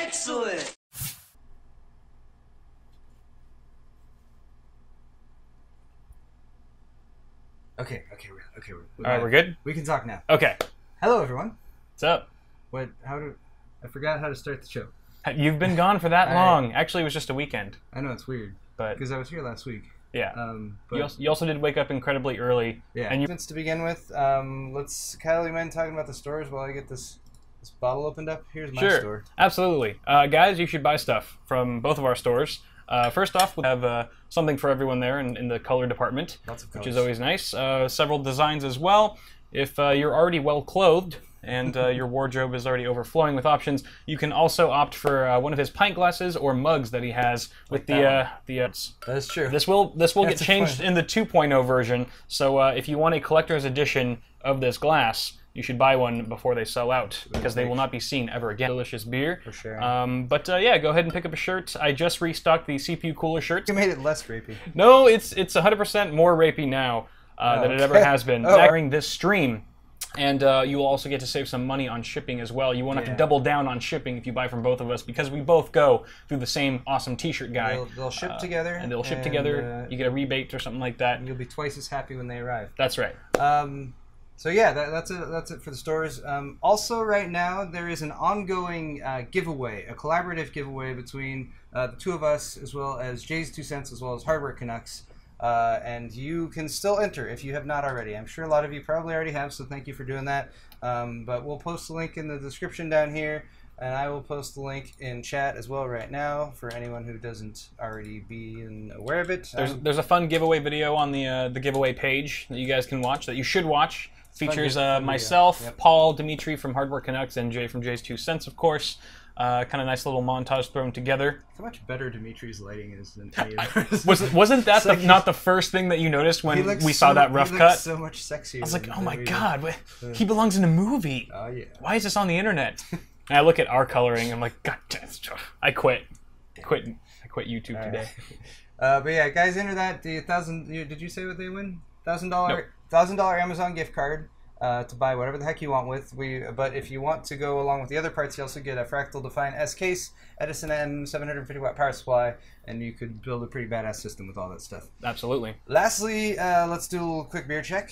Excellent! Okay, we're All right, we're good? We can talk now. Okay. Hello, everyone. What's up? I forgot how to start the show. You've been gone for that long. Actually, it was just a weekend. I know, it's weird. But because I was here last week. Yeah. But You also did wake up incredibly early. yeah. And Since to begin with, Kyle, you mind talking about the stores while I get this bottle opened up? Here's my Sure. store. Absolutely. Guys, you should buy stuff from both of our stores. First off, we have something for everyone there in the color department, Lots of which colors. is always nice. Several designs as well. If you're already well clothed and your wardrobe is already overflowing with options, you can also opt for one of his pint glasses or mugs that he has with That the is true. This will get That's a changed point. in the 2.0 version. So if you want a collector's edition of this glass, you should buy one before they sell out because they will not be seen ever again. Delicious beer. For sure. Yeah, go ahead and pick up a shirt. I just restocked the CPU Cooler shirt. You made it less rapey. No, it's 100% more rapey now than it ever okay. has been during this stream. And you will also get to save some money on shipping as well. You won't have to double down on shipping if you buy from both of us because we both go through the same awesome t-shirt guy. They'll ship together. And they'll ship together. You get a rebate or something like that. And you'll be twice as happy when they arrive. That's right. So yeah, that's it for the stores. Also, right now there is an ongoing giveaway, a collaborative giveaway between the two of us, as well as Jay's 2 cents, as well as Hardware Canucks. And you can still enter if you have not already. I'm sure a lot of you probably already have, so thank you for doing that. But we'll post the link in the description down here, and I will post the link in chat as well right now for anyone who doesn't already be aware of it. There's a fun giveaway video on the giveaway page that you guys can watch, that you should watch. Features myself, Yep. Paul, Dimitri from Hardware Canucks, and Jay from Jay's 2 cents, of course. Kind of nice little montage thrown together. How much better Dimitri's lighting is than any of ours. Wasn't that not the first thing that you noticed when we saw that rough he cut? looks so much sexier. I was like, oh my than god, he belongs in a movie. Oh yeah. Why is this on the internet? And I look at our coloring, I'm like, god damn, I quit. I quit YouTube today. But yeah, guys, enter that. The did you say what they win? $1,000 Amazon gift card to buy whatever the heck you want with. But if you want to go along with the other parts, you also get a Fractal Define S case, Edison M 750 watt power supply, and you could build a pretty badass system with all that stuff. Absolutely. Lastly, let's do a little quick beer check.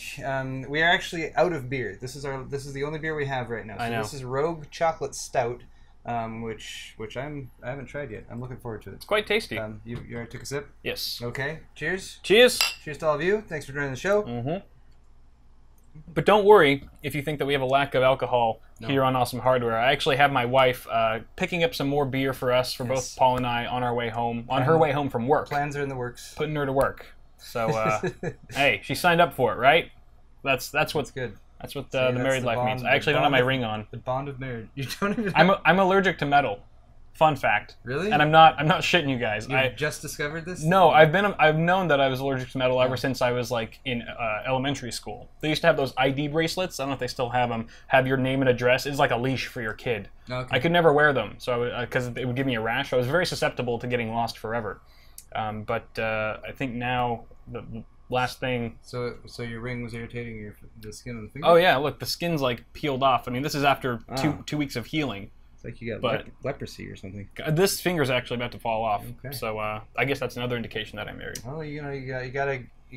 We are actually out of beer. This is the only beer we have right now. So I know. This is Rogue Chocolate Stout, which I haven't tried yet. I'm looking forward to it. It's quite tasty. You already took a sip? Yes. Okay. Cheers. Cheers. Cheers to all of you. Thanks for joining the show. Mm-hmm. But don't worry if you think that we have a lack of alcohol here on Awesome Hardware. I actually have my wife picking up some more beer for us, for both Paul and I, on our way home, her way home from work. Plans are in the works. Putting her to work. So, hey, she signed up for it, right? That's what's good. That's what the married the life bond- means. I actually don't have my ring on. The bond of marriage. You don't even. I'm allergic to metal. Fun fact. Really? And I'm not shitting you guys. You just discovered this? No, I've known that I was allergic to metal ever since I was like in elementary school. They used to have those ID bracelets. I don't know if they still have them. Have your name and address. It's like a leash for your kid. Okay. I could never wear them, so because it would give me a rash. I was very susceptible to getting lost forever. But I think now the last thing. So your ring was irritating the skin on the finger? Oh yeah, look, the skin's like peeled off. I mean, this is after two weeks of healing. It's like you got leprosy or something. This finger's actually about to fall off. Okay. So I guess that's another indication that I'm married. Well, you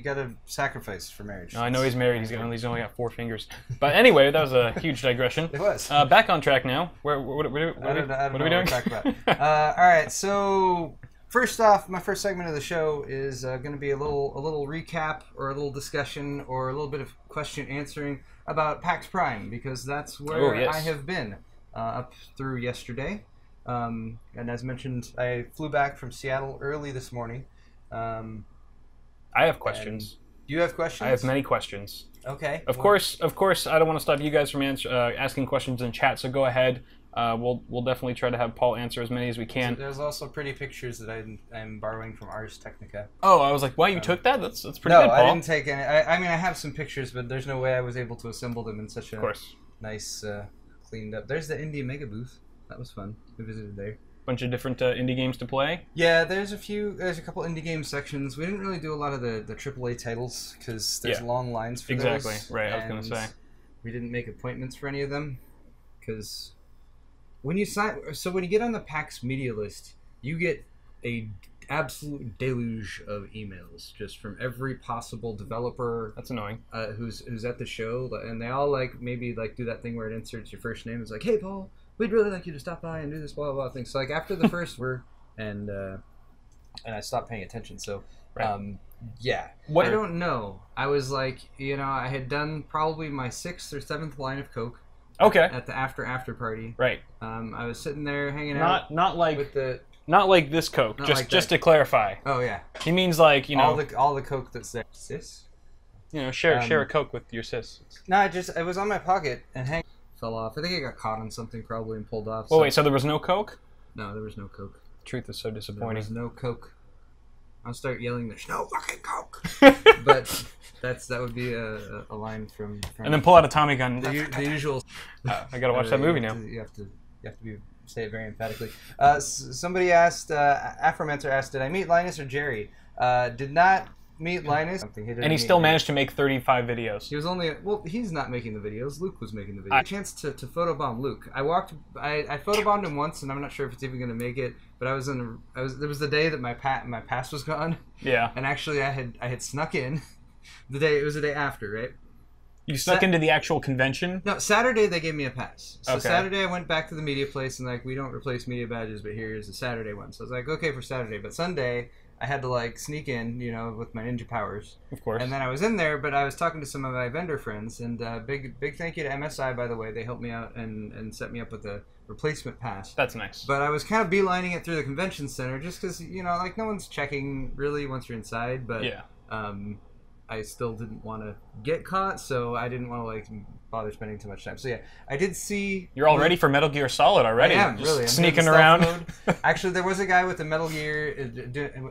gotta sacrifice for marriage. I know he's married. He's only got 4 fingers. But anyway, that was a huge digression. It was. Back on track now. What are we doing? I don't know what we're talking about. All right. So first off, my first segment of the show is going to be a little recap or a little discussion or a little bit of question answering about PAX Prime, because that's where I have been up through yesterday. And as mentioned, I flew back from Seattle early this morning. I have questions. You have questions? I have many questions. Okay. Of course, I don't want to stop you guys from asking questions in chat, so go ahead. We'll definitely try to have Paul answer as many as we can. So there's also pretty pictures that I'm borrowing from Ars Technica. Oh, I was like, wow, you took that? That's pretty good, Paul. No, I didn't take any. I mean, I have some pictures, but there's no way I was able to assemble them in such a nice, cleaned up. There's the Indie Mega booth. That was fun. We visited there. Bunch of different indie games to play. Yeah, there's a couple indie game sections. We didn't really do a lot of the AAA titles because there's long lines for those. Exactly, right, I was going to say. We didn't make appointments for any of them because when you sign, so when you get on the PAX media list, you get a absolute deluge of emails just from every possible developer. That's annoying. Who's at the show, and they all like maybe like do that thing where it inserts your first name. It's like, hey Paul, we'd really like you to stop by and do this blah blah thing. So like after the first and I stopped paying attention. So yeah, I don't know. I was like, I had done probably my 6th or 7th line of coke. Okay. At the after party. Right. I was sitting there hanging out. Not like with the. Not like this Coke. Just to clarify. Oh yeah. He means like all the Coke that's there. Sis. Share a Coke with your sis. No, it was on my pocket and fell off. I think I got caught on something probably and pulled off. Oh wait, so there was no Coke? No, there was no Coke. The truth is so disappointing. There was no Coke. I'll start yelling, "There's no fucking Coke!" But that would be a line from. And then pull out a Tommy gun. The usual. I gotta watch that movie now. You have to say it very emphatically. Somebody asked, Afromancer asked, did I meet Linus or Jerry? Did not meet Linus. And he still managed to make 35 videos. He was only, he's not making the videos. Luke was making the videos. A chance to photobomb Luke. I photobombed him once, and I'm not sure if it's even going to make it, but there was the day that my pass was gone. Yeah. And actually I had snuck in. It was the day after, right? You snuck into the actual convention? No, Saturday they gave me a pass. So okay. Saturday I went back to the media place and like, we don't replace media badges, but here's the Saturday one. So I was like, okay for Saturday. But Sunday I had to like sneak in, with my ninja powers. Of course. And then I was in there, but I was talking to some of my vendor friends, and big thank you to MSI, by the way. They helped me out and set me up with a replacement pass. That's nice. But I was kind of beelining it through the convention center just because, like no one's checking really once you're inside. But yeah. I still didn't want to get caught, so I didn't want to like bother spending too much time. So yeah, I did see. You're all ready for Metal Gear Solid already. I am, really. I'm sneaking around. Actually, there was a guy with a Metal Gear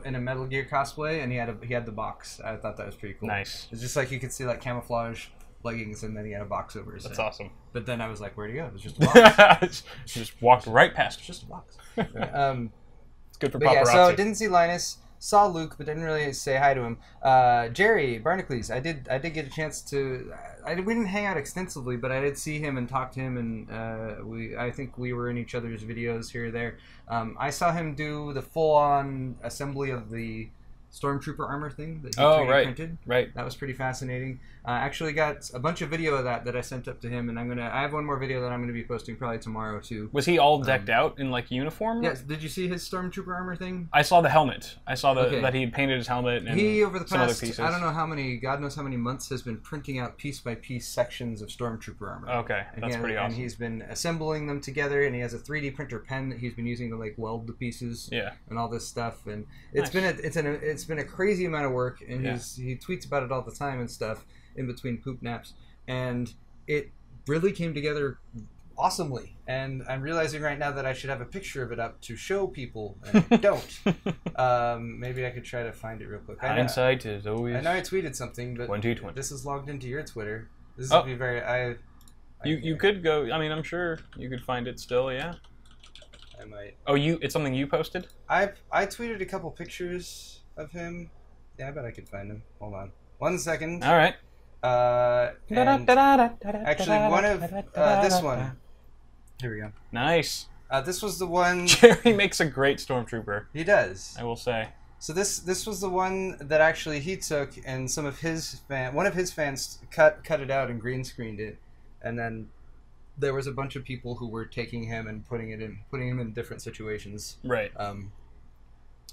in a Metal Gear cosplay, and he had the box. I thought that was pretty cool. Nice. It's just like you could see like camouflage leggings, and then he had a box over his head. That's awesome. But then I was like, where'd he go? It was just a box. Just walked right past. It's just a box. It's good for paparazzi. Yeah, so didn't see Linus. Saw Luke, but didn't really say hi to him. Jerry Barnacles, I did get a chance to. We didn't hang out extensively, but I did see him and talk to him, and I think we were in each other's videos here or there. I saw him do the full-on assembly of the Stormtrooper armor thing that he 3D printed. Right. That was pretty fascinating. I actually got a bunch of video of that I sent up to him, and I have one more video that I'm gonna be posting probably tomorrow too. Was he all decked out in like uniform? Yes. Did you see his Stormtrooper armor thing? I saw the helmet. I saw that he had painted his helmet and he over the some past other pieces. I don't know how many, God knows how many months, has been printing out piece by piece sections of Stormtrooper armor. Okay, that's pretty awesome. And he's been assembling them together, and he has a 3D printer pen that he's been using to like weld the pieces. Yeah. And all this stuff, and it's been a crazy amount of work, and he tweets about it all the time and stuff in between poop naps, and it really came together awesomely. And I'm realizing right now that I should have a picture of it up to show people, and I don't. Maybe I could try to find it real quick. Hindsight is always. I know I tweeted something, but 2020. This is logged into your Twitter. This would be very. You could go. I mean, I'm sure you could find it still. Yeah. I might. Oh, it's something you posted? I tweeted a couple pictures of him. Yeah, I bet I could find him. Hold on. 1 second. All right. Actually, one of this one. Here we go. Nice. This was the one. Jerry makes a great Stormtrooper. He does. I will say. So this was the one that actually he took, and one of his fans cut it out and green screened it, and then there was a bunch of people who were taking him and putting him in different situations. Right.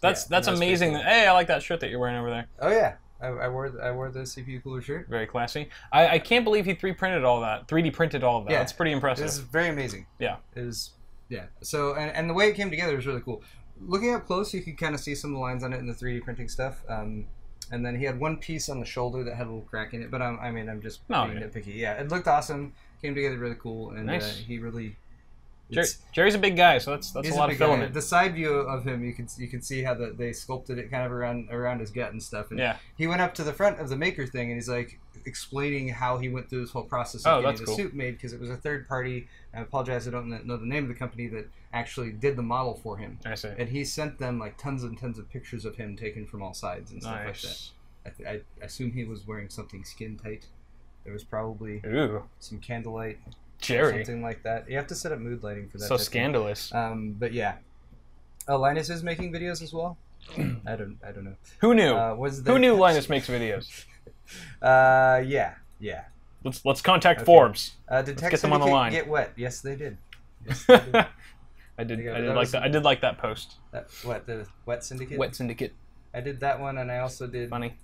That's amazing. Cool. Hey, I like that shirt that you're wearing over there. Oh yeah. I wore the CPU Cooler shirt. Very classy. I can't believe he 3D printed all of that. Yeah, that's pretty impressive. It's very amazing. Yeah. So and the way it came together was really cool. Looking up close, you could kind of see some of the lines on it in the 3D printing stuff. And then he had one piece on the shoulder that had a little crack in it. But I'm just being nitpicky. Yeah, it looked awesome. Came together really cool, and nice. He really. Jerry's a big guy, so that's a lot of filament. The side view of him, you can see how they sculpted it kind of around his gut and stuff. And he went up to the front of the maker thing, and he's like explaining how he went through this whole process of getting the suit made, because it was a third party. I apologize, I don't know the name of the company that actually did the model for him. I see. And he sent them like tons and tons of pictures of him taken from all sides and stuff like that. I assume he was wearing something skin tight. There was probably some candlelight. Jerry. something like that. You have to set up mood lighting for that. So scandalous. But yeah. Oh, Linus is making videos as well. I don't know. Who knew? Who knew Linus makes videos? Yeah. Let's contact Forbes. Did Let's get them on the line. Get wet? Yes, they did. Yes, they did. I did like that post. The Wet Syndicate? Wet Syndicate. I did that one, and I also did... Funny.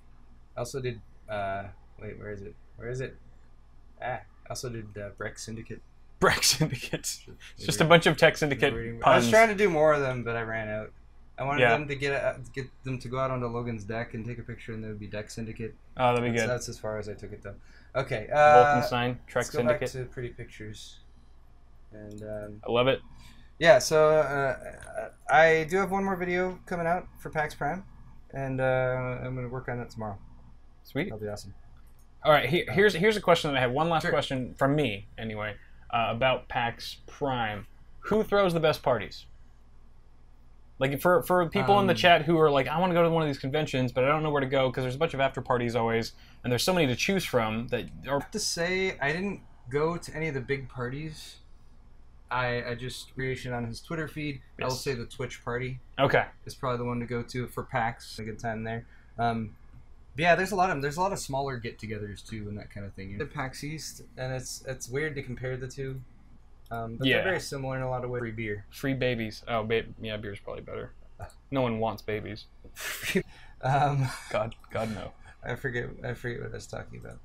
I also did... wait, where is it? Where is it? I also did Breck Syndicate. Breck Syndicate. It's just a bunch of Tech Syndicate puns. I was trying to do more of them, but I ran out. I wanted them to get them to go out onto Logan's deck and take a picture, and there would be Deck Syndicate. Oh, that'd be good. That's as far as I took it, though. Okay. Wolfenstein, Trek let's go Syndicate. Back to pretty pictures. And I love it. yeah, so I do have one more video coming out for PAX Prime, and I'm going to work on that tomorrow. Sweet. That'll be awesome. All right, here's a question that I have. One last Sure. question from me, anyway, about PAX Prime. Who throws the best parties? Like, for people in the chat who are like, I want to go to one of these conventions, but I don't know where to go because there's a bunch of after parties always, and there's so many to choose from that are... I have to say, I didn't go to any of the big parties. I just creation on his Twitter feed. Yes. I will say the Twitch party Okay. is probably the one to go to for PAX. A good time there. But yeah, there's a lot of smaller get-togethers too and that kind of thing. The PAX East, and it's weird to compare the two. But they're very similar in a lot of ways. Free beer. Free babies. Oh, yeah, beer's probably better. No one wants babies. God no. I forget what I was talking about.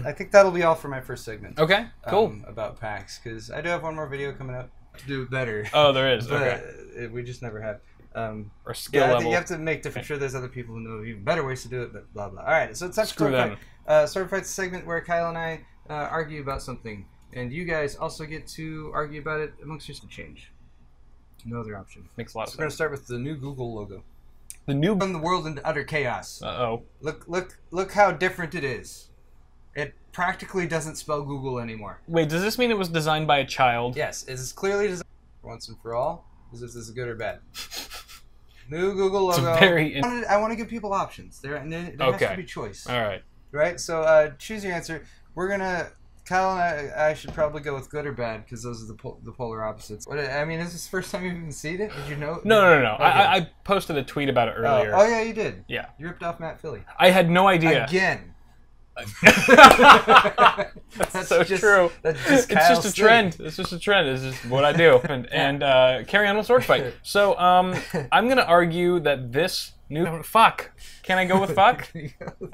I think that'll be all for my first segment. Okay, cool. About PAX, because I do have one more video coming up to do it better. Oh, there is. But Okay. We just never have. Or skill level. You have to make different. Sure, there's other people who know even better ways to do it, but blah blah. All right, so it's time Screw for them. Sword Fight's segment where Kyle and I argue about something, and you guys also get to argue about it amongst yourselves. Change. No other option. Makes a lot of So we're gonna sense. start with the new Google logo. The new... From the world into utter chaos. Uh-oh. Look how different it is. It practically doesn't spell Google anymore. Wait, does this mean it was designed by a child? Yes, it is clearly designed once and for all. Is this good or bad? New Google logo. It's very... I want to give people options. There has to be choice. All right. Right? So choose your answer. We're going to... Kyle and I should probably go with good or bad because those are the polar opposites. I mean, is this the first time you've even seen it? Did you know? No. Okay. I posted a tweet about it earlier. Oh, yeah, you did. Yeah. You ripped off Matt Philly. I had no idea. Again. That's so true. That's It's just a trend. It's just a trend. It's just what I do. And carry on with sword fight. So I'm gonna argue that this new fuck. Can I go with fuck?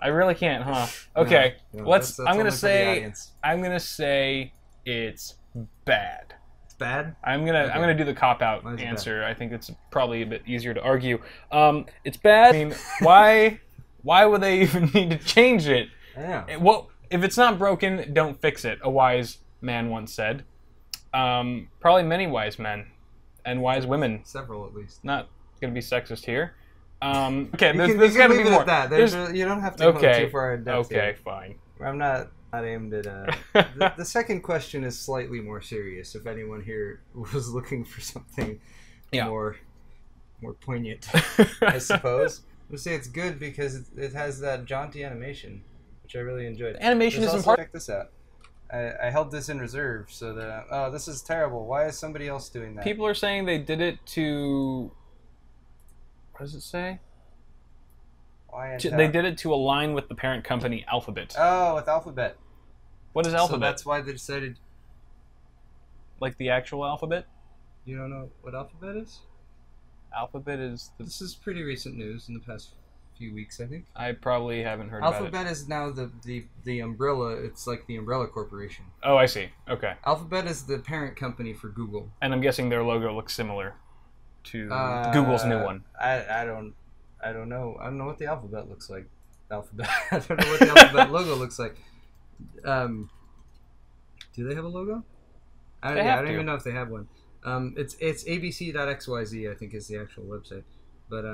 I really can't, huh? Okay. No, Let's. that's I'm gonna only for the say. audience. I'm gonna say it's bad. It's bad. I'm gonna do the cop out Why is it answer. I think it's probably a bit easier to argue. It's bad. I mean, why would they even need to change it? I know. Well, if it's not broken, don't fix it. A wise man once said. Probably many wise men and wise women. Several at least. Not gonna be sexist here. Okay, You there's got to be leave it more. at that. You don't have to go too far in depth. Okay, here. fine. I'm not aimed at. The second question is slightly more serious. If anyone here was looking for something more poignant, I suppose. I would say it's good because it has that jaunty animation, which I really enjoyed. Animation There's is also, important. check this out. I held this in reserve so that this is terrible. Why is somebody else doing that? People are saying they did it to. What does it say? Why They did it to align with the parent company Alphabet. Oh, with Alphabet. What is Alphabet? So that's why they decided. Like the actual Alphabet? You don't know what Alphabet is? Alphabet is. This is pretty recent news in the past few weeks, I think. I probably haven't heard about it. Alphabet is now the umbrella. It's like the umbrella corporation. Oh, I see. Okay. Alphabet is the parent company for Google. And I'm guessing their logo looks similar to Google's new one. I don't know. I don't know what the alphabet looks like. Alphabet. I don't know what the Alphabet logo looks like. Do they have a logo? I don't even know if they have one. It's abc.xyz, I think, is the actual website. But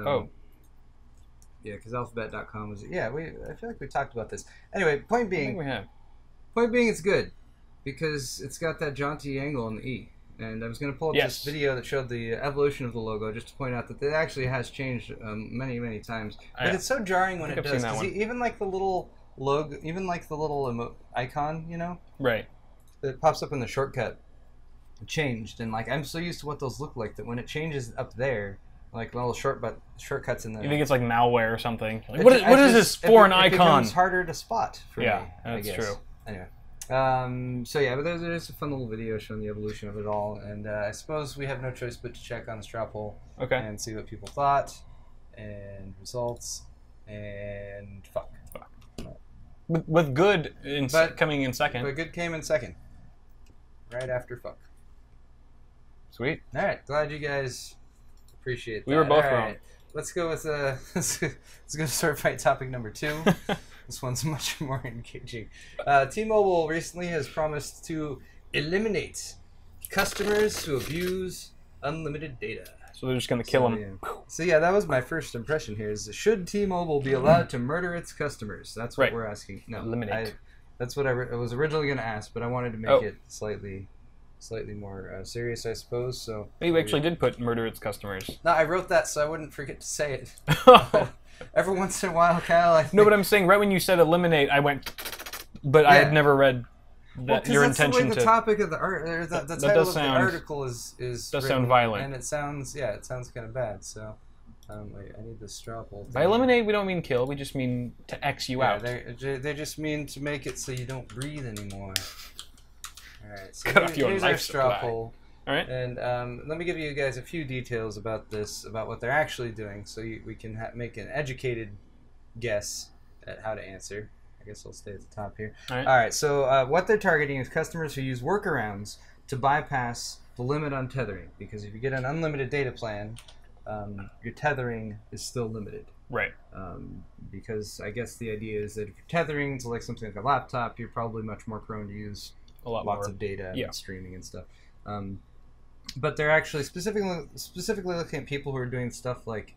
yeah, because alphabet.com was I feel like we talked about this. Anyway, point I being, think we have. it's good because it's got that jaunty angle on the E. And I was going to pull up this video that showed the evolution of the logo, just to point out that it actually has changed many, many times. But it's so jarring when it does. Because even like the little logo, even like the little icon, you know, right? it pops up in the shortcut changed, and like I'm so used to what those look like that when it changes up there, like little shortcuts in the. You think it's like malware or something? Like, what is this foreign icon? It becomes harder to spot for me. Yeah, that's true. Anyway. So yeah, but there's a fun little video showing the evolution of it all, and I suppose we have no choice but to check on the straw poll and see what people thought, and results, and fuck. With good coming in second. But good came in second, right after fuck. Sweet. All right, glad you guys appreciate that. We were both all wrong. Right. Let's go with let's go sword fight topic number 2. This one's much more engaging. T-Mobile recently has promised to eliminate customers who abuse unlimited data. So they're just going to kill them. Yeah. So yeah, that was my first impression here. Is should T-Mobile be allowed to murder its customers? That's what we're asking. No, eliminate. That's what I was originally going to ask, but I wanted to make it slightly more serious, I suppose. So you actually did put murder its customers. No, I wrote that so I wouldn't forget to say it. Every once in a while, Kyle. No, but I'm saying right when you said eliminate, I went, but I had never read that your intention the way the topic of the art, the title of the article is does written, sound violent, and it sounds kind of bad. So, wait, I need the straw poll. By eliminate, we don't mean kill. We just mean to X you out. They just mean to make it so you don't breathe anymore. All right, so cut off your here's our straw poll. All right. And let me give you guys a few details about this, about what they're actually doing, so we can make an educated guess at how to answer. I guess I'll stay at the top here. All right. So what they're targeting is customers who use workarounds to bypass the limit on tethering, because if you get an unlimited data plan, your tethering is still limited. Right. Because I guess the idea is that if you're tethering to like something like a laptop, you're probably much more prone to use lots of data and streaming and stuff. But they're actually specifically looking at people who are doing stuff like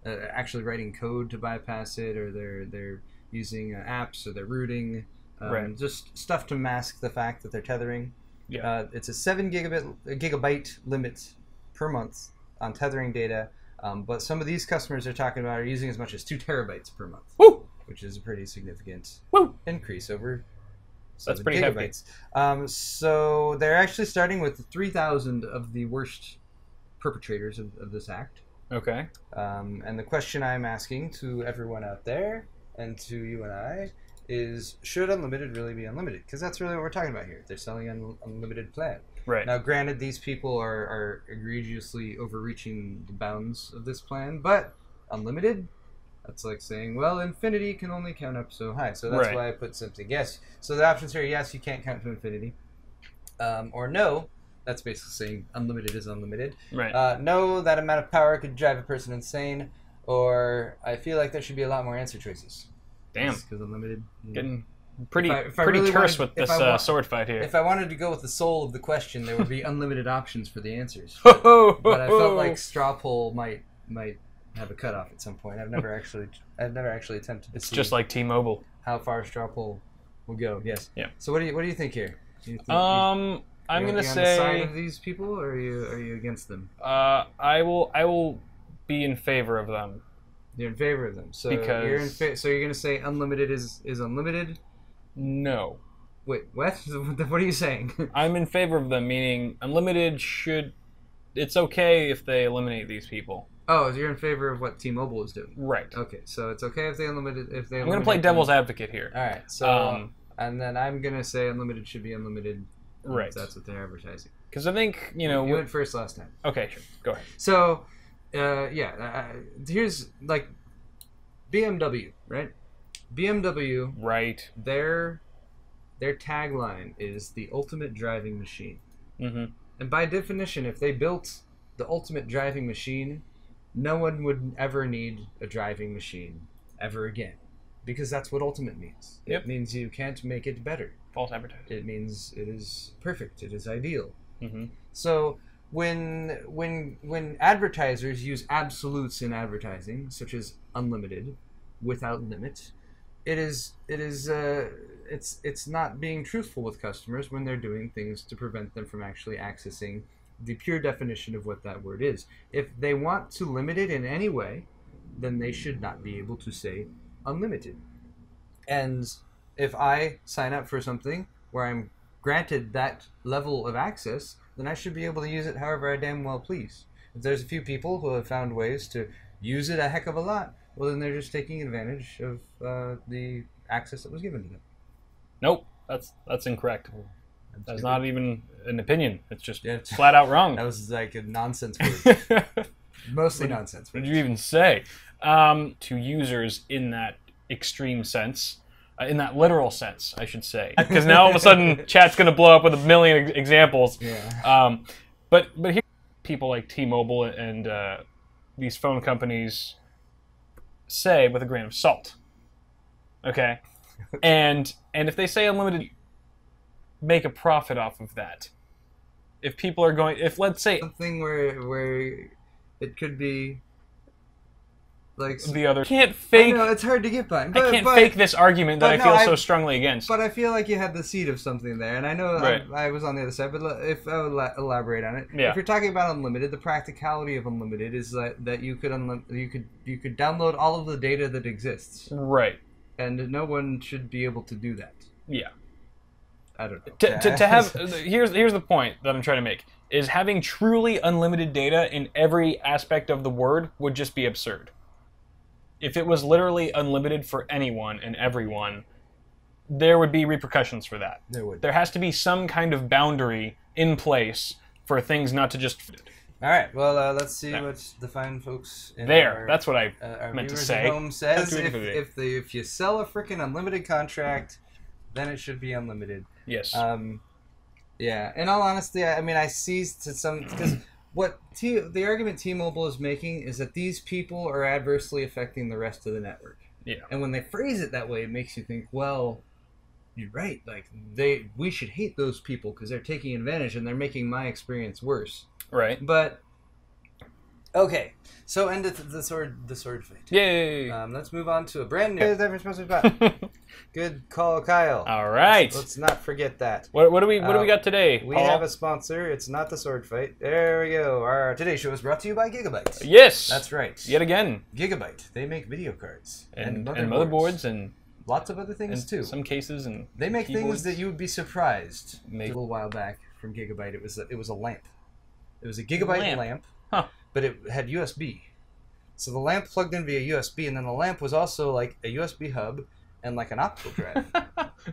actually writing code to bypass it, or they're using apps, or they're rooting, just stuff to mask the fact that they're tethering. Yeah. It's a 7 gigabyte limit per month on tethering data, but some of these customers they're talking about are using as much as 2 terabytes per month. Woo! Which is a pretty significant increase over. That's pretty gigabytes. Heavy. So they're actually starting with 3,000 of the worst perpetrators of this act. Okay. And the question I'm asking to everyone out there and to you and I is, should unlimited really be unlimited? Because that's really what we're talking about here. They're selling an unlimited plan. Right. Now, granted, these people are egregiously overreaching the bounds of this plan, but unlimited? That's like saying, well, infinity can only count up so high. So that's why I put something. Yes. So the options here, yes, you can't count to infinity. Or no, that's basically saying unlimited is unlimited. Right. No, that amount of power could drive a person insane. Or I feel like there should be a lot more answer choices. Damn. Because unlimited. Getting pretty terse with this sword fight here. If I wanted to go with the soul of the question, there would be unlimited options for the answers. But I felt like straw poll might have a cutoff at some point. I've never actually attempted to see. Just like T-Mobile. How far straw poll will go? Yes. Yeah. So what do you think here? I'm gonna say on the side of these people, or are you against them? I will be in favor of them. You're in favor of them. So because you're gonna say unlimited is unlimited? No. Wait, what? What are you saying? I'm in favor of them, meaning unlimited should. It's okay if they eliminate these people. Oh, so you're in favor of what T-Mobile is doing? Right. Okay, so it's okay if they unlimited. I'm going to play devil's advocate here. All right. So, and then I'm going to say unlimited should be unlimited. Right. If that's what they're advertising. Because I think you went first last time. Okay, sure. Go ahead. So, here's like BMW, right? BMW. Right. Their tagline is the ultimate driving machine. Mm-hmm. And by definition, if they built the ultimate driving machine, no one would ever need a driving machine ever again, because that's what ultimate means. Yep. It means you can't make it better. False advertising. It means it is perfect. It is ideal. Mm-hmm. So when advertisers use absolutes in advertising, such as unlimited, without limit, it's not being truthful with customers when they're doing things to prevent them from actually accessing the pure definition of what that word is. If they want to limit it in any way, then they should not be able to say unlimited. And if I sign up for something where I'm granted that level of access, then I should be able to use it however I damn well please. If there's a few people who have found ways to use it a heck of a lot, well, then they're just taking advantage of the access that was given to them. Nope, that's incorrect. That's not even an opinion. It's just flat out wrong. That was like a nonsense word. Mostly nonsense. What did you even say? To users in that extreme sense, in that literal sense, I should say, because now all of a sudden chat's going to blow up with a million examples. Yeah. But here, people like T-Mobile and these phone companies say with a grain of salt. Okay, and if they say unlimited, make a profit off of that. If people are going, if let's say something where it could be like the other can't fake. No, it's hard to get by. I can't fake this argument that I feel so strongly against. But I feel like you had the seed of something there, and I know I was on the other side. But if I would elaborate on it, if you're talking about unlimited, the practicality of unlimited is that you could download all of the data that exists, right? And no one should be able to do that. Yeah. I don't know. To have here's the point that I'm trying to make is having truly unlimited data in every aspect of the word would just be absurd. If it was literally unlimited for anyone and everyone, there would be repercussions for that. There would. There has to be some kind of boundary in place for things not to just. All right. Well, let's see what the fine folks in that's what I our meant to viewers say. At home says. If you sell a freaking unlimited contract, then it should be unlimited. Yes. Yeah. In all honesty, I see to some because what the argument T-Mobile is making is that these people are adversely affecting the rest of the network. Yeah. And when they phrase it that way, it makes you think, well, you're right. Like we should hate those people because they're taking advantage and they're making my experience worse. Right. But okay, so end the sword fight. Yay! Let's move on to a brand new. Good call, Kyle. All right. Let's not forget that. What do we got today? We Paul? have a sponsor. It's not the sword fight. There we go. Our today's show is brought to you by Gigabyte. Yes, that's right. Yet again, Gigabyte. They make video cards and motherboards and lots of other things too. Some cases and they make keyboards. Things that you would be surprised. A little while back from Gigabyte, it was a lamp. It was a Gigabyte lamp, but it had USB. So the lamp plugged in via USB, and then the lamp was also like a USB hub and like an optical drive.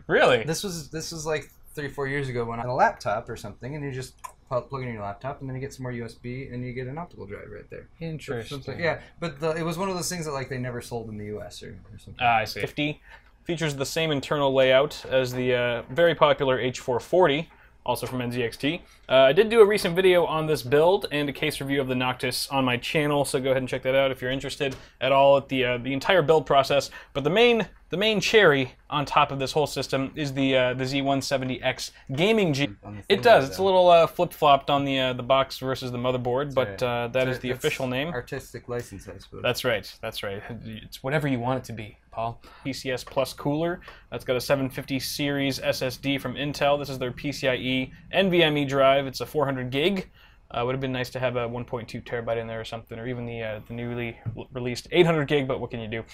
Really? This was like 3-4 years ago when on a laptop or something, and you just plug in your laptop, and then you get some more USB, and you get an optical drive right there. Interesting. Yeah, but it was one of those things that like they never sold in the US or something. I see. 50 features the same internal layout as the very popular H440. Also from NZXT. I did do a recent video on this build and a case review of the Noctis on my channel, so go ahead and check that out if you're interested at all at the entire build process. But the main cherry on top of this whole system is the Z170X Gaming G. It does. It's a little flip-flopped on the box versus the motherboard, but that is the official name. Artistic license, I suppose. That's right. That's right. It's whatever you want it to be, Paul. PCS Plus cooler. That's got a 750 series SSD from Intel. This is their PCIe NVMe drive. It's a 400 gig. Would have been nice to have a 1.2 terabyte in there or something, or even the newly released 800 gig. But what can you do?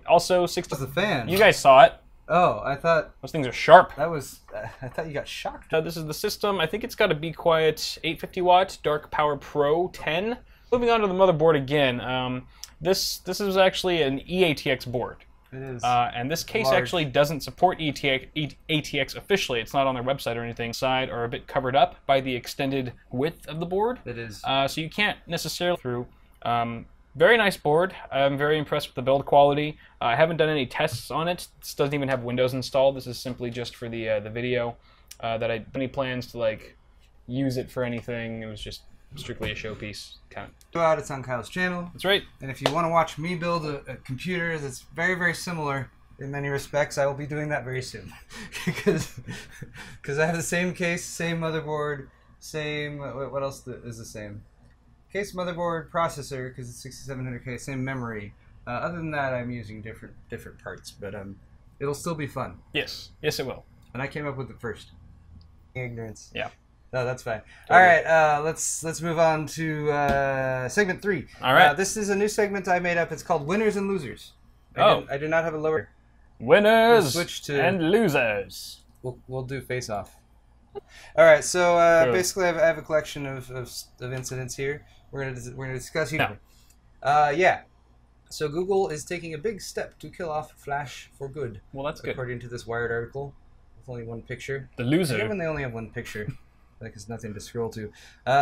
Also, 60. The fan. You guys saw it. Oh, I thought those things are sharp. That was. I thought you got shocked. This is the system. I think it's got a Be Quiet 850 watt Dark Power Pro 10. Moving on to the motherboard again. This is actually an eATX board. It is. And this case actually doesn't support ATX officially. It's not on their website or anything. Side are a bit covered up by the extended width of the board. It is. So you can't necessarily through. Very nice board. I'm very impressed with the build quality. I haven't done any tests on it. This doesn't even have Windows installed. This is simply just for the video. That I had any plans to like use it for anything. It was just strictly a showpiece. Kind of. It's on Kyle's channel. That's right. And if you want to watch me build a computer that's very, very similar in many respects, I will be doing that very soon. Because I have the same case, same motherboard, same... What else is the same? Case, motherboard, processor, because it's 6700K, same memory. Other than that, I'm using different parts, but it'll still be fun. Yes. Yes, it will. And I came up with it first. Ignorance. Yeah. No, that's fine. Totally. All right, let's move on to segment 3. All right. This is a new segment I made up. It's called Winners and Losers. I do not have a lower. Winners we'll switch to, and losers. We'll do Face Off. All right, so Cool. basically, I have a collection of incidents here. We're gonna discuss here. No. Yeah. So Google is taking a big step to kill off Flash for good. Well, that's good. According to this Wired article, with only one picture. The loser. Given they only have one picture, like there's nothing to scroll to.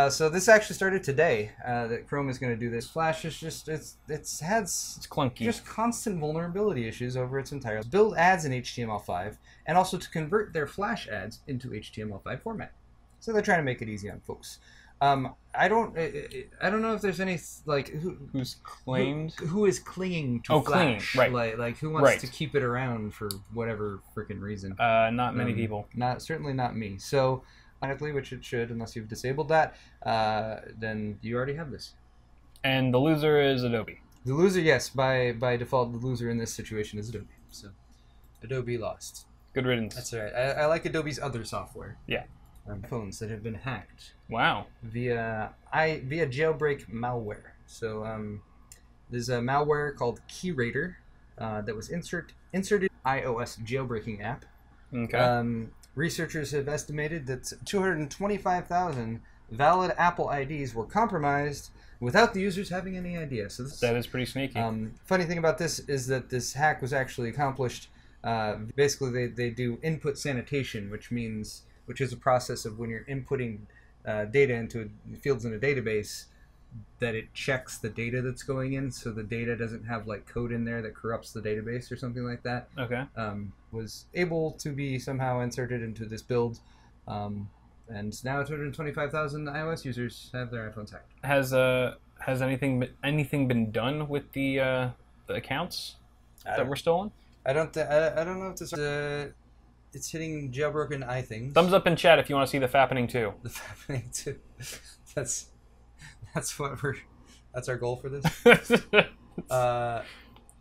So this actually started today. That Chrome is going to do this. Flash is just it's clunky. just constant vulnerability issues over its entire build ads in HTML5 and also to convert their Flash ads into HTML5 format. So they're trying to make it easy on folks. I don't know if there's any like who's claimed who is clinging to Flash, right? Like who wants to keep it around for whatever freaking reason? Not many people. Certainly not me. So, automatically, which it should, unless you've disabled that, then you already have this. And the loser is Adobe. The loser, yes, by default, the loser in this situation is Adobe. So, Adobe lost. Good riddance. That's all right. I like Adobe's other software. Yeah. Phones that have been hacked. Wow. Via jailbreak malware. So there's a malware called KeyRaider that was inserted iOS jailbreaking app. Okay. Researchers have estimated that 225,000 valid Apple IDs were compromised without the users having any idea. So that is pretty sneaky. Funny thing about this is that this hack was actually accomplished. Basically, they do input sanitation, which is a process of when you're inputting data into fields in a database, that it checks the data that's going in, so the data doesn't have like code in there that corrupts the database or something like that. Okay. Was able to be somehow inserted into this build, and now 225,000 iOS users have their iPhones hacked. Has anything been done with the accounts that were stolen? I don't know if this. It's hitting jailbroken iThings. Thumbs up in chat if you want to see the fappening too. The fappening too. That's our goal for this.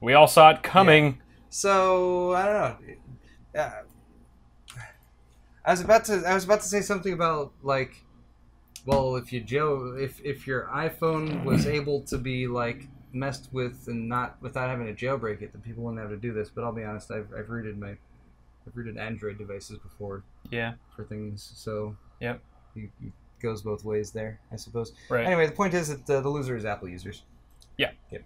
We all saw it coming. Yeah. So I don't know. I was about to say something about like, well, if your iPhone was able to be like messed with and not without having to jailbreak it, then people wouldn't have to do this. But I'll be honest, I've rooted Android devices before. Yeah. For things, so yep. It goes both ways there, I suppose. Right. Anyway, the point is that the loser is Apple users. Yeah. Yep.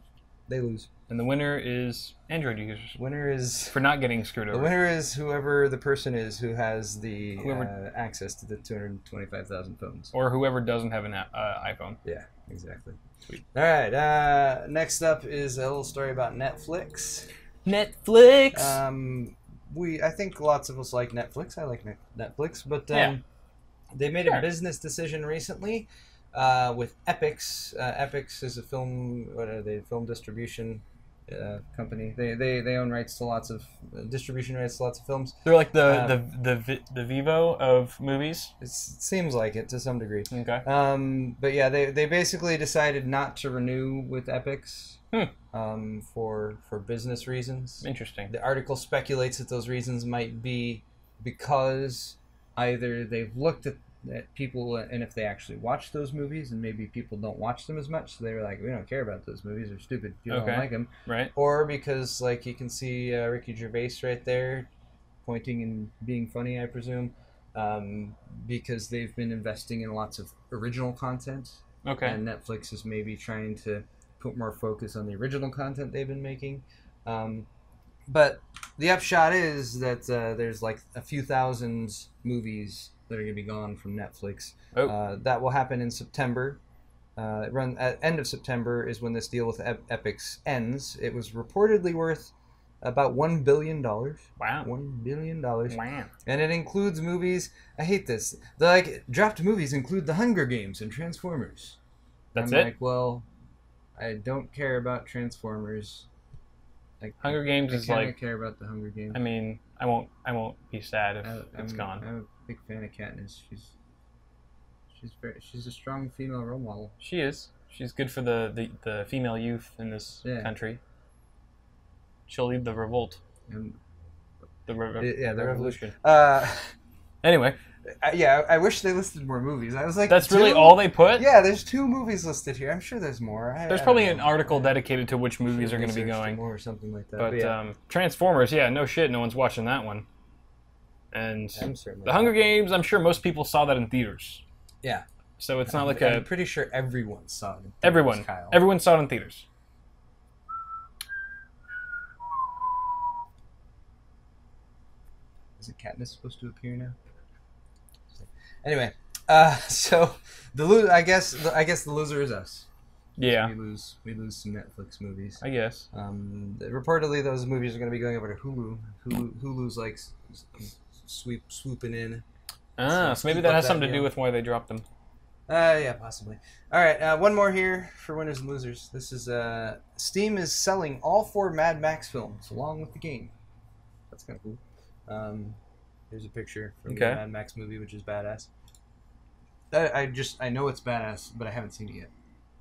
They lose. And the winner is Android users. Winner is for not getting screwed over. The winner is whoever the person is who has the access to the 225,000 phones, or whoever doesn't have an iPhone. Yeah, exactly. Sweet. All right. Next up is a little story about Netflix. Netflix. I think lots of us like Netflix. I like Netflix, but they made a business decision recently with Epix. Epix is a film distribution company. They own rights to lots of distribution rights to lots of films. They're like the Vivo of movies. It seems like it to some degree. Okay. But yeah, they basically decided not to renew with Epix. For business reasons. Interesting. The article speculates that those reasons might be because either they've looked at people and if they actually watch those movies, and maybe people don't watch them as much, so they were like, we don't care about those movies, they're stupid, people don't like them. Right. Or because, like, you can see Ricky Gervais right there pointing and being funny, I presume, because they've been investing in lots of original content. Okay. And Netflix is maybe trying to put more focus on the original content they've been making. But the upshot is that there's like a few thousand movies that are going to be gone from Netflix. That will happen in September. At end of September is when this deal with Epix ends. It was reportedly worth about $1 billion. Wow. $1 billion. Wow. And it includes movies. I hate this. The dropped movies include The Hunger Games and Transformers. That's I'm it? like, well, I don't care about Transformers. Hunger Games is like. I care about the Hunger Games. I mean, I won't be sad if it's gone. I'm a big fan of Katniss. She's a strong female role model. She is. She's good for the female youth in this country. She'll lead the revolt. The revolution. Anyway. I wish they listed more movies. I was like, that's really all they put? Yeah, there's 2 movies listed here. I'm sure there's more. There's probably an article dedicated to which movies are going to be going. More or something like that. But Transformers, no shit, no one's watching that one. And I'm certainly The Hunger Games, I'm sure most people saw that in theaters. Yeah. So it's not like I'm pretty sure everyone saw it. In theaters, everyone. Kyle. Everyone saw it in theaters. Isn't Katniss supposed to appear now? Anyway, so I guess the loser is us. Yeah. We lose some Netflix movies. I guess. Reportedly, those movies are going to be going over to Hulu. Hulu's like swooping in. So maybe that has something to do with why they dropped them. Yeah, possibly. All right, one more here for winners and losers. This is Steam is selling all 4 Mad Max films along with the game. That's kind of cool. Here's a picture from the Mad Max movie, which is badass. I know it's badass, but I haven't seen it yet.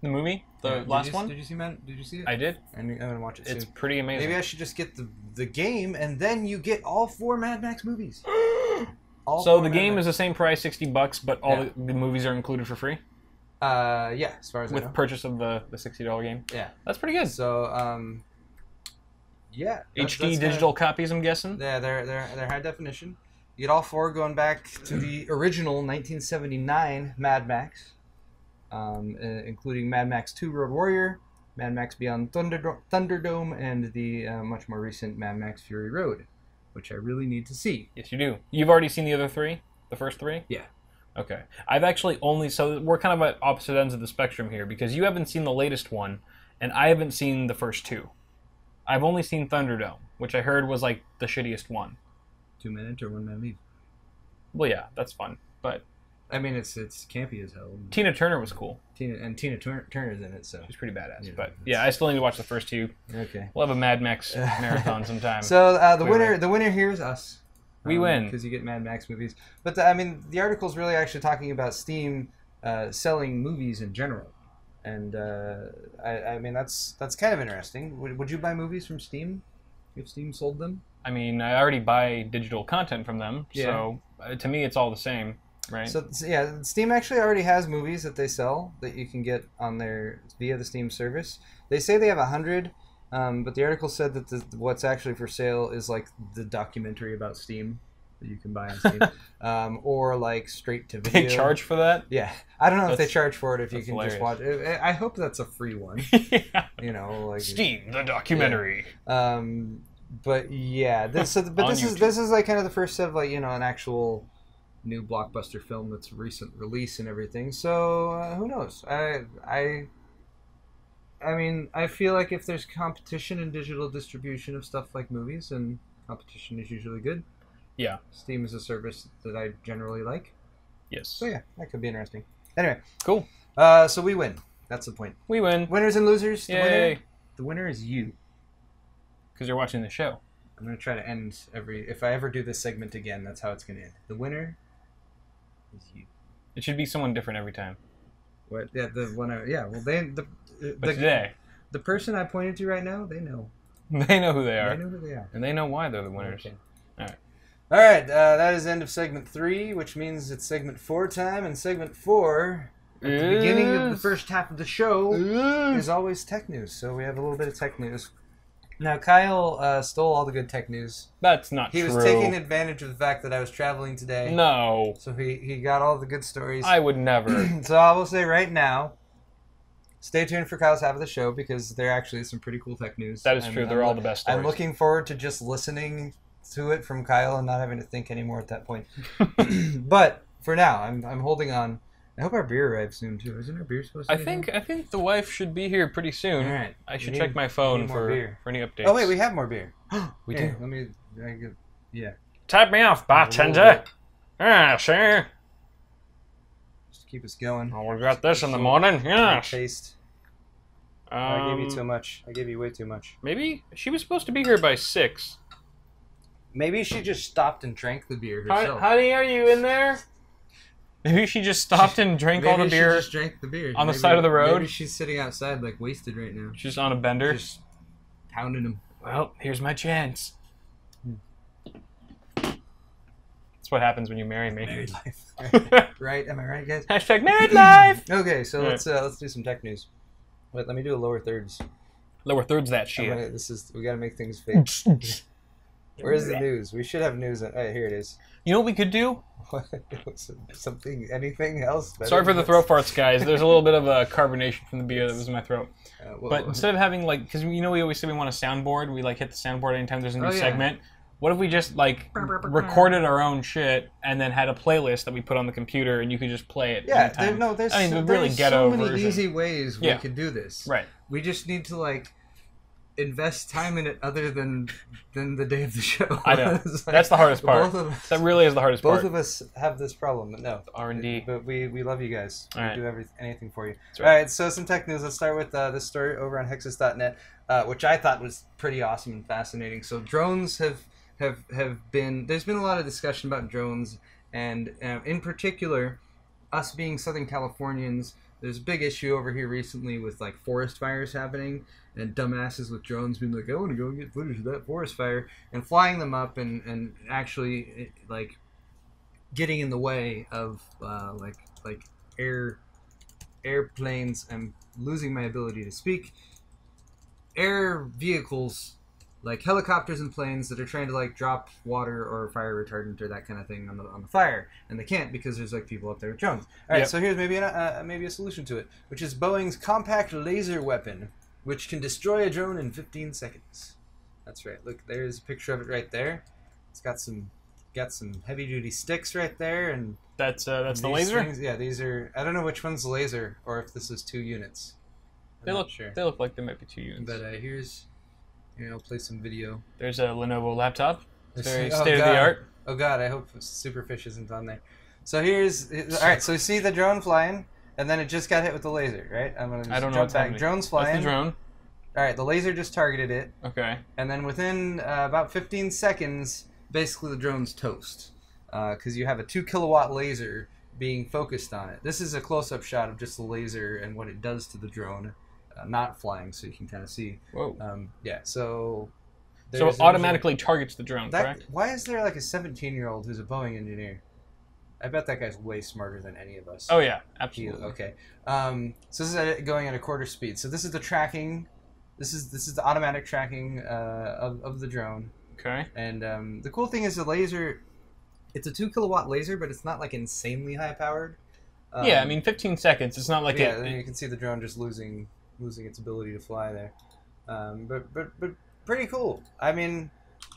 The movie, last one. Did you see it? I did. I'm gonna watch it soon. It's pretty amazing. Maybe I should just get the game, and then you get all 4 Mad Max movies. So the game is the same price, $60, but all the movies are included for free. Yeah, as far as I know. With purchase of the $60 game. Yeah, that's pretty good. So yeah, HD digital copies, I'm guessing. Yeah, they're high definition. You get all 4 going back to the original 1979 Mad Max, including Mad Max 2: Road Warrior, Mad Max Beyond Thunderdome, and the much more recent Mad Max Fury Road, which I really need to see. Yes, you do. You've already seen the other 3? The first 3? Yeah. Okay. I've actually so we're kind of at opposite ends of the spectrum here, because you haven't seen the latest one, and I haven't seen the first 2. I've only seen Thunderdome, which I heard was like the shittiest one. 2 minutes or 1 minute leave. Well, yeah, that's fun, but I mean, it's campy as hell. Tina Turner was cool. Tina Turner's in it, so she's pretty badass. Yeah, but yeah, I still need to watch the first 2. Okay, we'll have a Mad Max marathon sometime. So the winner here is us. We win because you get Mad Max movies. But the article's really actually talking about Steam selling movies in general, and I mean that's kind of interesting. Would you buy movies from Steam if Steam sold them? I mean, I already buy digital content from them, so to me it's all the same, right? So yeah, Steam actually already has movies that they sell that you can get on via the Steam service. They say they have 100, but the article said that what's actually for sale is like the documentary about Steam that you can buy on Steam, or like straight to video. They charge for that? Yeah, I don't know if they charge for it. If you can hilarious. Just watch it, I hope that's a free one. Yeah. You know, like Steam the documentary. Yeah. But yeah, this is like kind of the first step of like an actual new blockbuster film that's a recent release and everything. So who knows? I mean, I feel like if there's competition in digital distribution of stuff like movies, and competition is usually good. Yeah, Steam is a service that I generally like. Yes. So yeah, that could be interesting. Anyway, cool. So we win. That's the point. We win. Winners and losers. Yay. The winner is you. Because you're watching the show. I'm going to try to end if I ever do this segment again, that's how it's going to end. The winner is you. It should be someone different every time. What? Yeah, today. The person I pointed to right now, they know. They know who they are. They know who they are. And they know why they're the winners. Okay. Alright. Alright, that is the end of segment 3, which means it's segment 4 time, and segment 4, at the beginning of the first half of the show, is always tech news. So we have a little bit of tech news. Now, Kyle stole all the good tech news. That's not true. He was taking advantage of the fact that I was traveling today. No. So he got all the good stories. I would never. So I will say right now, stay tuned for Kyle's half of the show, because there actually is some pretty cool tech news. That is true. They're all the best stories. I'm looking forward to just listening to it from Kyle and not having to think anymore at that point. But for now, I'm holding on. I hope our beer arrives soon too. Isn't our beer supposed to? I think the wife should be here pretty soon. All right. I should check my phone for any updates. Oh wait, we have more beer. We do. do. Yeah. Tap me off, bartender. Ah, sure. Just keep us going. Oh, we got this in the morning. Yeah. Taste. I gave you too much. I gave you way too much. Maybe she was supposed to be here by 6. Maybe she just stopped and drank the beer herself. Honey, are you in there? Maybe she just stopped and drank all the beer. She just drank the beer on the side of the road. Maybe she's sitting outside like wasted right now. She's on a bender. Just pounding them. Well, here's my chance. That's what happens when you marry me. Married life. Right? Am I right, guys? Hashtag married life. Okay, so let's do some tech news. Wait, let me do a lower thirds. Lower thirds that shit. We got to make things fake. Where's the news? We should have news. Hey, here it is. You know what we could do? Something, anything else? Sorry for the throat farts, guys. There's a little bit of a carbonation from the beer that was in my throat. But instead of having, like, because we always say we want a soundboard, we, like, hit the soundboard anytime there's a new segment. What if we just, like, recorded our own shit and then had a playlist that we put on the computer and you could just play it anytime? There's really ghetto so many version. easy ways we could do this. Right. We just need to, like, invest time in it other than the day of the show. I know. Like, that's the hardest part. That really is the hardest part. Both of us have this problem, but no. R&D. But we love you guys. All right. We do anything for you. Right. All right, so some tech news. Let's start with this story over on Hexus.net, which I thought was pretty awesome and fascinating. So drones have been... There's been a lot of discussion about drones, and in particular, us being Southern Californians, there's a big issue over here recently with, like, forest fires happening, and dumbasses with drones being like, I want to go and get footage of that forest fire, and flying them up and actually, like, getting in the way of, like airplanes. I'm losing my ability to speak. Air vehicles, like helicopters and planes that are trying to, like, drop water or fire retardant or that kind of thing on the fire, and they can't because there's, like, people up there with drones. All right, so here's maybe a solution to it, which is Boeing's compact laser weapon, which can destroy a drone in 15 seconds. That's right. Look, there's a picture of it right there. It's got some heavy duty sticks right there, and that's the laser. Things, yeah, these are. I don't know which one's the laser or if this is 2 units. They look like they might be 2 units. But here, I'll play some video. There's a Lenovo laptop. It's very state of the art. Oh God, I hope Superfish isn't on there. So all right. So you see the drone flying. And then it just got hit with the laser, right? I'm gonna just jump back. Drone's flying. That's the drone. All right, the laser just targeted it. Okay. And then within about 15 seconds, basically the drone's toast, because you have a 2 kilowatt laser being focused on it. This is a close-up shot of just the laser and what it does to the drone, not flying, so you can kind of see. Whoa. Yeah. So it automatically targets the drone, correct? Why is there like a 17-year-old who's a Boeing engineer? I bet that guy's way smarter than any of us. Oh, yeah. Absolutely. Okay. So this is going at a quarter speed. So this is the tracking. This is the automatic tracking of the drone. Okay. And the cool thing is the laser, it's a 2 kilowatt laser, but it's not like insanely high powered. Yeah, I mean, 15 seconds. It's not like then you can see the drone just losing its ability to fly there. But pretty cool. I mean,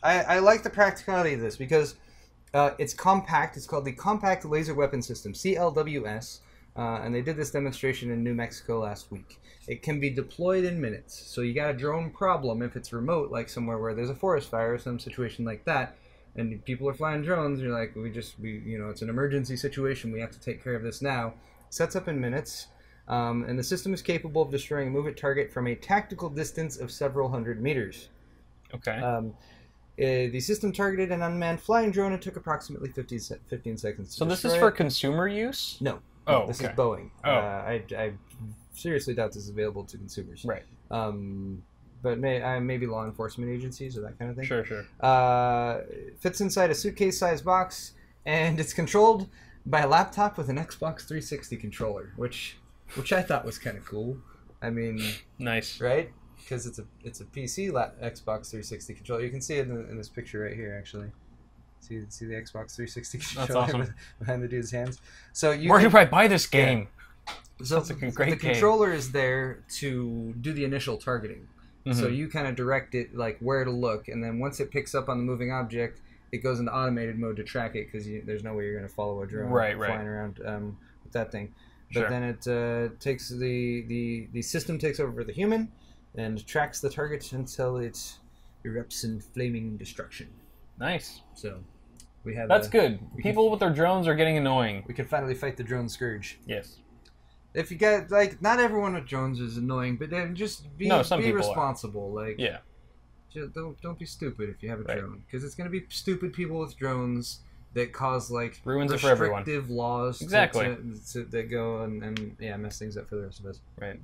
I like the practicality of this because it's compact. It's called the Compact Laser Weapon System, CLWS, and they did this demonstration in New Mexico last week. It can be deployed in minutes. So you got a drone problem if it's remote, like somewhere where there's a forest fire or some situation like that, and people are flying drones. You're like, it's an emergency situation. We have to take care of this now. Sets up in minutes, and the system is capable of destroying a moving target from a tactical distance of several hundred meters. Okay. The system targeted an unmanned flying drone and took approximately 15 seconds to So this is for consumer use? No. Oh, this okay. is Boeing. Oh. I seriously doubt this is available to consumers. Right. But maybe law enforcement agencies or that kind of thing. Sure. Fits inside a suitcase-sized box, and it's controlled by a laptop with an Xbox 360 controller, which I thought was kind of cool. I mean, nice, right? Because it's a PC Xbox 360 controller. You can see it in this picture right here, actually. See the Xbox 360 controller. That's awesome. behind the dude's hands. So where should I buy this game? Yeah. So that's a great the controller is there to do the initial targeting. Mm-hmm. So you kind of direct it like where to look, and then once it picks up on the moving object, it goes into automated mode to track it because there's no way you're going to follow a drone flying around with that thing. But then it takes the system takes over the human and tracks the target until it erupts in flaming destruction. Nice. So we have that's good. People with their drones are getting annoying. We can finally fight the drone scourge. Yes. If you get not everyone with drones is annoying, but then just be responsible. Are. Like yeah. Just don't be stupid if you have a drone, because it's going to be stupid people with drones that cause like ruins it for everyone. Restrictive laws exactly that go and mess things up for the rest of us. Right.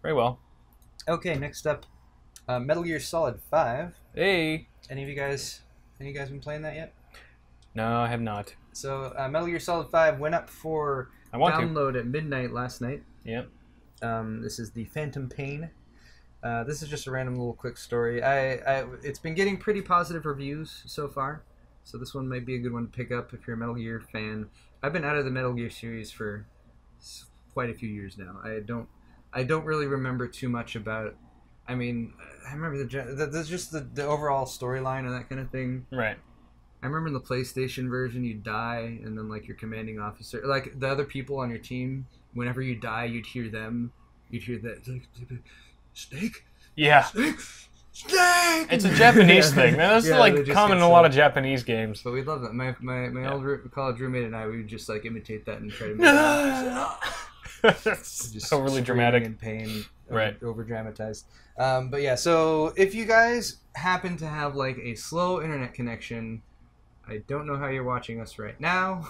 Very well. Okay, next up, Metal Gear Solid 5. Hey. Any of you guys been playing that yet? No, I have not. So Metal Gear Solid 5 went up for download at midnight last night. Yep. This is the Phantom Pain. This is just a random little quick story. It's been getting pretty positive reviews so far, so this one might be a good one to pick up if you're a Metal Gear fan. I've been out of the Metal Gear series for quite a few years now. I don't really remember too much about. I mean, I remember the overall storyline and that kind of thing. Right. I remember in the PlayStation version, you die, and then like your commanding officer, like the other people on your team, whenever you die, you'd hear that Snake. Yeah. Snake. Snake. It's a Japanese thing, man. That's like common in a lot of Japanese games. But we love that. My old college roommate and I, we would just like imitate that and try to make it just so really dramatic, in pain, right? Over dramatized. But yeah, so if you guys happen to have like a slow internet connection, I don't know how you're watching us right now,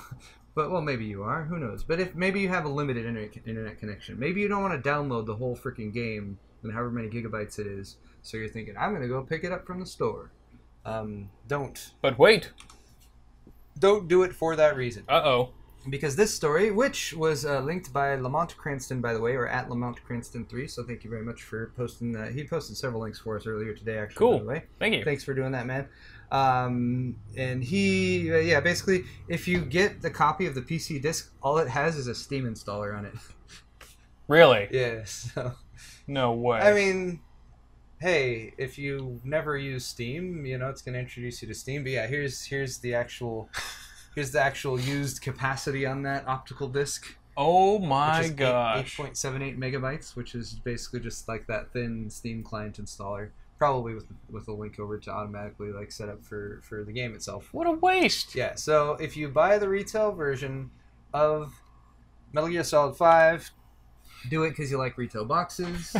but well, maybe you are. Who knows? But if maybe you have a limited internet connection, maybe you don't want to download the whole freaking game and however many gigabytes it is. So you're thinking, I'm gonna go pick it up from the store. Don't. But wait. Don't do it for that reason. Uh-oh. Because this story, which was linked by Lamont Cranston, by the way, or at Lamont Cranston 3, so thank you very much for posting that. He posted several links for us earlier today, actually, cool. by the way. Thank you. Thanks for doing that, man. And he, basically, if you get the copy of the PC disc, all it has is a Steam installer on it. Really? Yeah, so... No way. I mean... Hey, if you never use Steam, it's going to introduce you to Steam. But yeah, here's the actual used capacity on that optical disc. Oh my gosh. 8.78 megabytes, which is basically just like that thin Steam client installer. Probably with a link over to automatically like set up for the game itself. What a waste. Yeah, so if you buy the retail version of Metal Gear Solid 5, do it because you like retail boxes.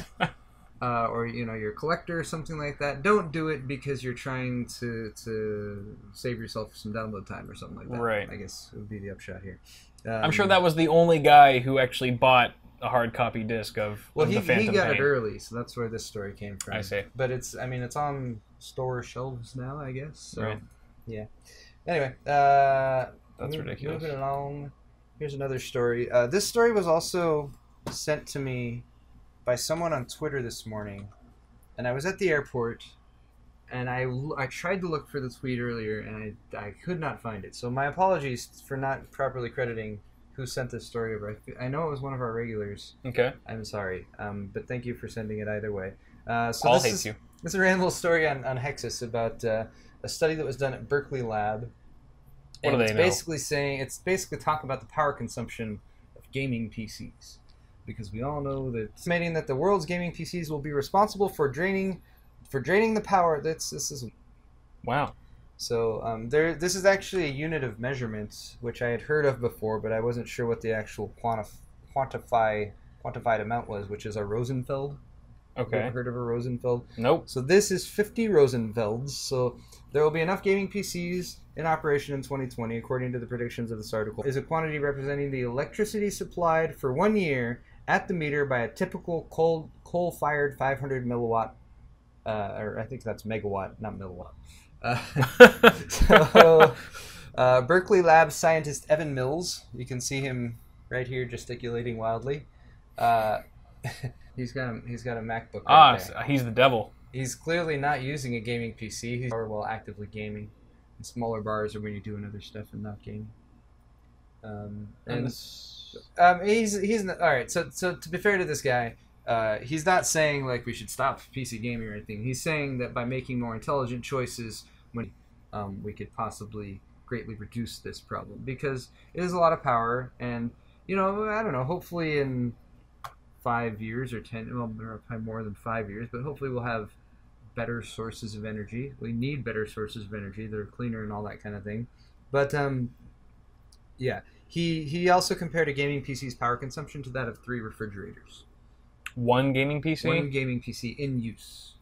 Or you're a collector or something like that. Don't do it because you're trying to save yourself some download time or something like that. Right. I guess would be the upshot here. I'm sure that was the only guy who actually bought a hard copy disc of the Phantom Pain. He got it early, so that's where this story came from. I see. But it's on store shelves now, I guess. So, right. Yeah. Anyway, that's ridiculous. Moving along. Here's another story. This story was also sent to me by someone on Twitter this morning, and I was at the airport, and I tried to look for the tweet earlier, and I could not find it. So my apologies for not properly crediting who sent this story over. I know it was one of our regulars. Okay. I'm sorry, but thank you for sending it either way. Paul hates you. This is a random little story on Hexus about a study that was done at Berkeley Lab. What do they know? It's basically talking about the power consumption of gaming PCs. Because we all know that estimating that the world's gaming PCs will be responsible for draining the power. This is wow. So this is actually a unit of measurement which I had heard of before, but I wasn't sure what the actual quantified amount was, which is a Rosenfeld. Okay. Have you heard of a Rosenfeld? Nope. So this is 50 Rosenfelds. So there will be enough gaming PCs in operation in 2020, according to the predictions of this article. Is a quantity representing the electricity supplied for 1 year at the meter by a typical coal-fired 500 milliwatt, or I think that's megawatt, not milliwatt. Berkeley Lab scientist Evan Mills, you can see him right here gesticulating wildly. He's got a MacBook. Right there. He's the devil. He's clearly not using a gaming PC. He's while actively gaming. And smaller bars are when you're doing other stuff and not gaming. He's all right. So to be fair to this guy, he's not saying like we should stop PC gaming or anything. He's saying that by making more intelligent choices, we could possibly greatly reduce this problem because it is a lot of power, and I don't know. Hopefully in 5 years or 10, well, probably more than 5 years, but hopefully we'll have better sources of energy. We need better sources of energy that are cleaner and all that kind of thing. But yeah. He also compared a gaming PC's power consumption to that of 3 refrigerators. One gaming PC? One gaming PC in use.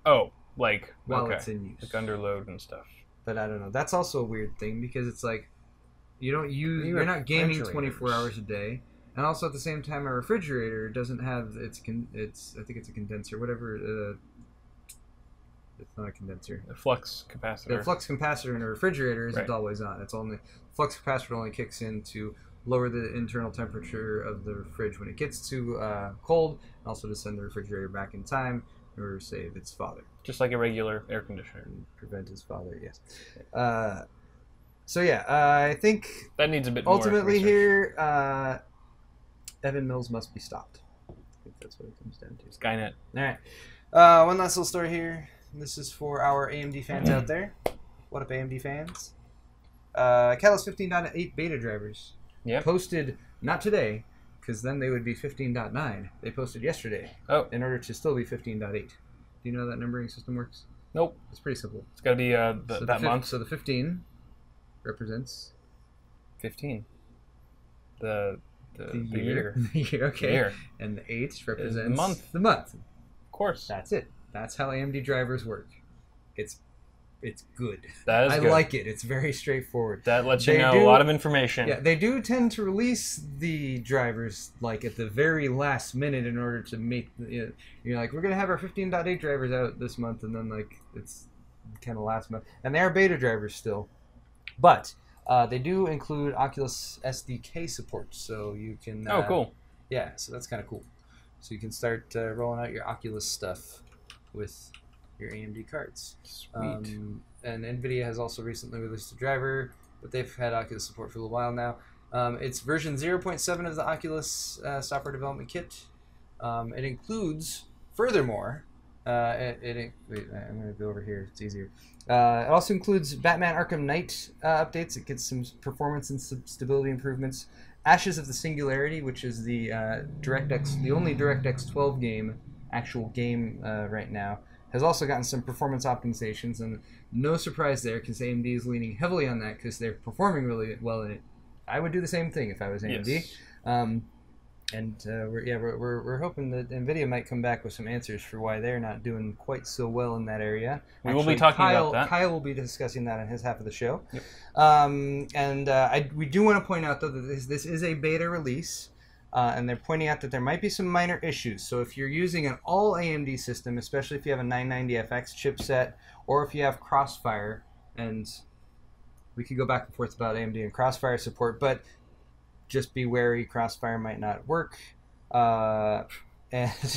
Oh, like while it's in use. Like under load and stuff. But I don't know. That's also a weird thing because it's like you're not gaming 24 hours a day. And also at the same time, a refrigerator doesn't have I think it's a condenser, whatever. It's not a condenser. A flux capacitor. The flux capacitor in a refrigerator isn't always on. It's only flux capacitor only kicks in to lower the internal temperature of the fridge when it gets too cold, and also to send the refrigerator back in time in order to save its father. Just like a regular air conditioner. And prevent his father, yes. So yeah, I think that needs a bit ultimately more research. here, Evan Mills must be stopped. I think that's what it comes down to. Skynet. All right. One last little story here. This is for our AMD fans out there. What up, AMD fans? Catalyst 15.8 beta drivers posted, not today, because then they would be 15.9. They posted yesterday in order to still be 15.8. Do you know how that numbering system works? Nope. It's pretty simple. It's got to be that month. So the 15 represents 15. The year. The year, okay. The year. And the 8 represents the month. The month. Of course. That's it. That's how AMD drivers work. It's good. That is I good. like it. It's very straightfort. That lets you know a lot of information. Yeah, they do tend to release the drivers like at the very last minute in order to make you're like, we're gonna have our 15.8 drivers out this month, and then like it's kind of last month, and they are beta drivers still, but they do include Oculus SDK support, so you can. Oh, cool. Yeah, so that's kind of cool. So you can start rolling out your Oculus stuff with your AMD cards. Sweet. And NVIDIA has also recently released a driver, but they've had Oculus support for a little while now. It's version 0.7 of the Oculus software development kit. It includes, furthermore, wait, I'm going to go over here. It's easier. It also includes Batman Arkham Knight updates. It gets some performance and stability improvements. Ashes of the Singularity, which is the the only DirectX 12 actual game right now, has also gotten some performance optimizations, and no surprise there because AMD is leaning heavily on that because they're performing really well in it. I would do the same thing if I was AMD. Yes. We're hoping that NVIDIA might come back with some answers for why they're not doing quite so well in that area. We will be talking about that. Kyle will be discussing that in his half of the show. Yep. We do want to point out, though, that this is a beta release. And they're pointing out that there might be some minor issues. So if you're using an all AMD system, especially if you have a 990FX chipset, or if you have Crossfire, and we could go back and forth about AMD and Crossfire support, but just be wary, Crossfire might not work. And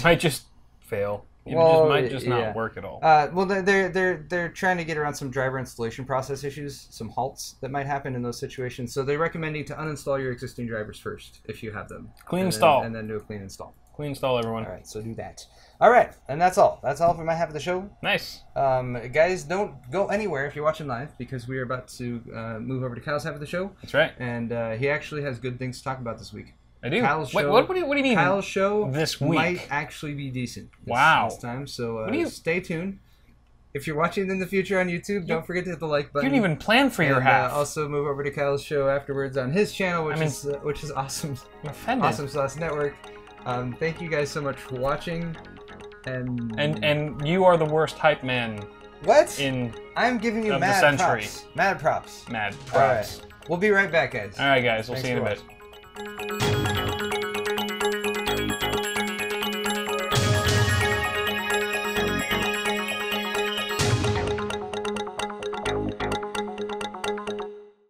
might just fail. It might just not work at all. Well, they're trying to get around some driver installation process issues, some halts that might happen in those situations. So they're recommending to uninstall your existing drivers first if you have them. Clean install. And then do a clean install. Clean install, everyone. All right, so do that. All right, and that's all. That's all for my half of the show. Nice. Guys, don't go anywhere if you're watching live because we are about to move over to Kyle's half of the show. That's right. And he actually has good things to talk about this week. I do. Kyle's show, what do you mean? Kyle's show this week might actually be decent. This time. So stay tuned. If you're watching in the future on YouTube, don't forget to hit the like button. You didn't even plan for your half. Also move over to Kyle's show afterwards on his channel, which is awesome. I'm offended. Awesome Sauce Network. Thank you guys so much for watching. And you are the worst hype man. What? I'm giving you mad props. Mad props. Mad props. All right. We'll be right back, guys. All right, guys. We'll Thanks see you in a for bit. watching.